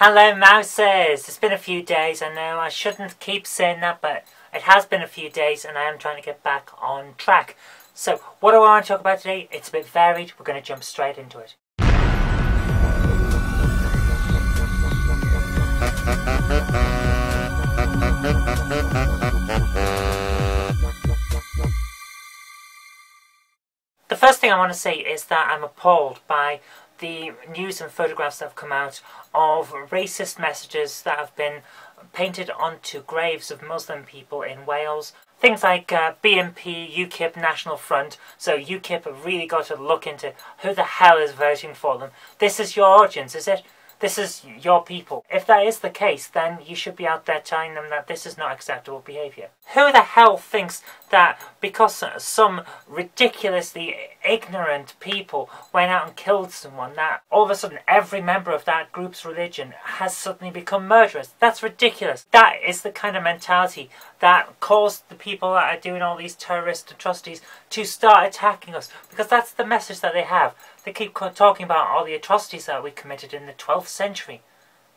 Hello mouses! It's been a few days, I know I shouldn't keep saying that, but it has been a few days and I am trying to get back on track. So, what do I want to talk about today? It's a bit varied, we're going to jump straight into it. The first thing I want to say is that I'm appalled by the news and photographs that have come out of racist messages that have been painted onto graves of Muslim people in Wales. Things like BNP, UKIP, National Front. So UKIP have really got to look into who the hell is voting for them. This is your audience, is it? This is your people. If that is the case, then you should be out there telling them that this is not acceptable behaviour. Who the hell thinks that because some ridiculously ignorant people went out and killed someone, that all of a sudden every member of that group's religion has suddenly become murderers? That's ridiculous. That is the kind of mentality that caused the people that are doing all these terrorist atrocities to start attacking us, because that's the message that they have. They keep talking about all the atrocities that we committed in the 12th century.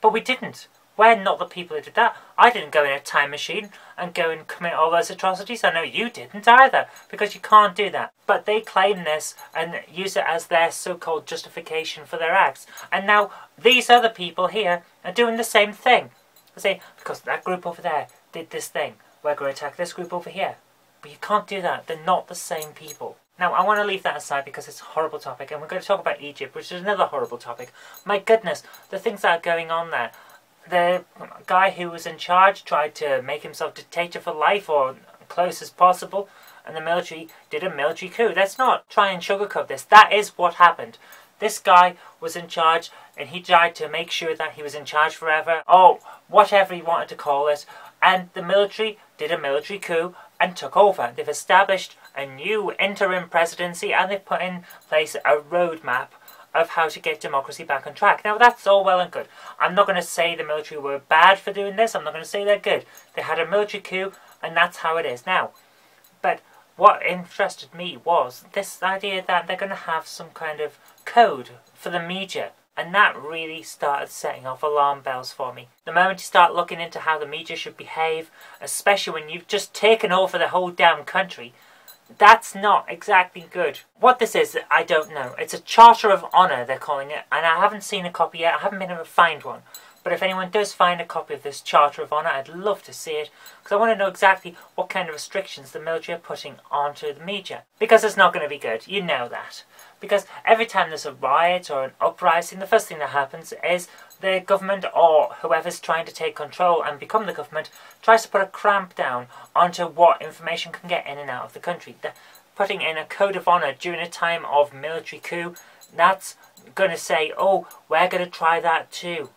But we didn't. We're not the people who did that. I didn't go in a time machine and go and commit all those atrocities. I know you didn't either, because you can't do that. But they claim this and use it as their so-called justification for their acts. And now these other people here are doing the same thing. They say, because that group over there did this thing, we're going to attack this group over here. But you can't do that. They're not the same people. Now, I want to leave that aside because it's a horrible topic, and we're going to talk about Egypt, which is another horrible topic. My goodness, the things that are going on there. The guy who was in charge tried to make himself dictator for life, or close as possible, and the military did a military coup. Let's not try and sugarcoat this. That is what happened. This guy was in charge, and he tried to make sure that he was in charge forever, or whatever he wanted to call it, and the military did a military coup and took over. They've established a new interim presidency, and they've put in place a roadmap of how to get democracy back on track. Now, that's all well and good. I'm not going to say the military were bad for doing this. I'm not going to say they're good. They had a military coup, and that's how it is now. But what interested me was this idea that they're going to have some kind of code for the media. And that really started setting off alarm bells for me. The moment you start looking into how the media should behave, especially when you've just taken over the whole damn country, that's not exactly good. What this is, I don't know. It's a Charter of Honour, they're calling it, and I haven't seen a copy yet. I haven't been able to find one. But if anyone does find a copy of this Charter of Honour, I'd love to see it, because I want to know exactly what kind of restrictions the military are putting onto the media. Because it's not going to be good, you know that. Because every time there's a riot or an uprising, the first thing that happens is the government, or whoever's trying to take control and become the government, tries to put a cramp down onto what information can get in and out of the country. Putting in a code of honour during a time of military coup, that's going to say, oh, we're going to try that too.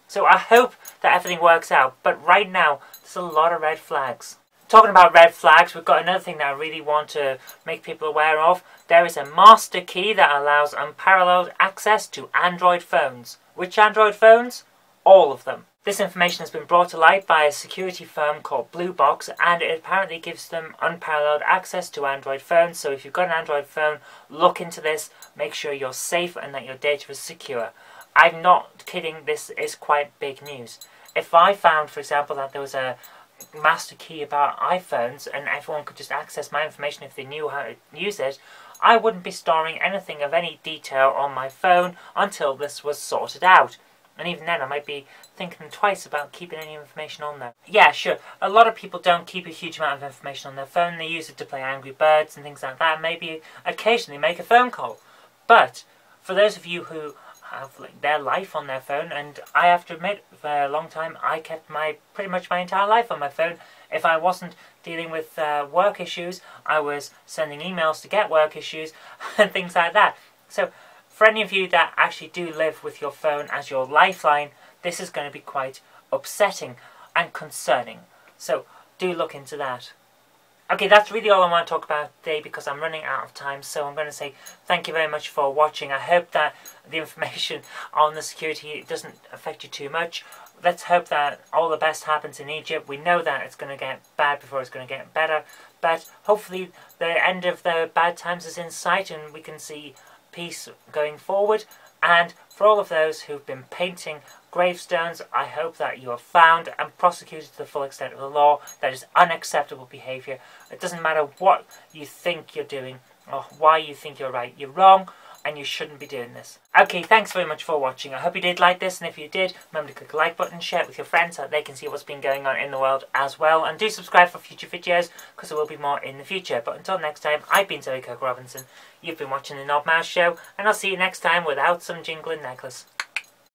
So I hope that everything works out, but right now, there's a lot of red flags. Talking about red flags, we've got another thing that I really want to make people aware of. There is a master key that allows unparalleled access to Android phones. Which Android phones? All of them. This information has been brought to light by a security firm called Blue Box, and it apparently gives them unparalleled access to Android phones. So if you've got an Android phone, look into this, make sure you're safe and that your data is secure. I'm not kidding, this is quite big news. If I found, for example, that there was a master key about iPhones and everyone could just access my information if they knew how to use it, I wouldn't be storing anything of any detail on my phone until this was sorted out. And even then I might be thinking twice about keeping any information on there. Yeah, sure, a lot of people don't keep a huge amount of information on their phone. They use it to play Angry Birds and things like that, and maybe occasionally make a phone call. But for those of you who have their life on their phone, and I have to admit, for a long time I kept pretty much my entire life on my phone. If I wasn't dealing with work issues, I was sending emails to get work issues and things like that. So for any of you that actually do live with your phone as your lifeline, this is going to be quite upsetting and concerning. So do look into that. Okay, that's really all I want to talk about today because I'm running out of time, so I'm going to say thank you very much for watching. I hope that the information on the security doesn't affect you too much. Let's hope that all the best happens in Egypt. We know that it's going to get bad before it's going to get better, but hopefully the end of the bad times is in sight and we can see peace going forward. And for all of those who've been painting gravestones, I hope that you are found and prosecuted to the full extent of the law. That is unacceptable behaviour. It doesn't matter what you think you're doing or why you think you're right. You're wrong and you shouldn't be doing this. Okay, thanks very much for watching. I hope you did like this, and if you did, remember to click the like button, share it with your friends so that they can see what's been going on in the world as well. And do subscribe for future videos, because there will be more in the future. But until next time, I've been Kirk-Robinson. You've been watching The Knob Mouse Show, and I'll see you next time without some jingling necklace.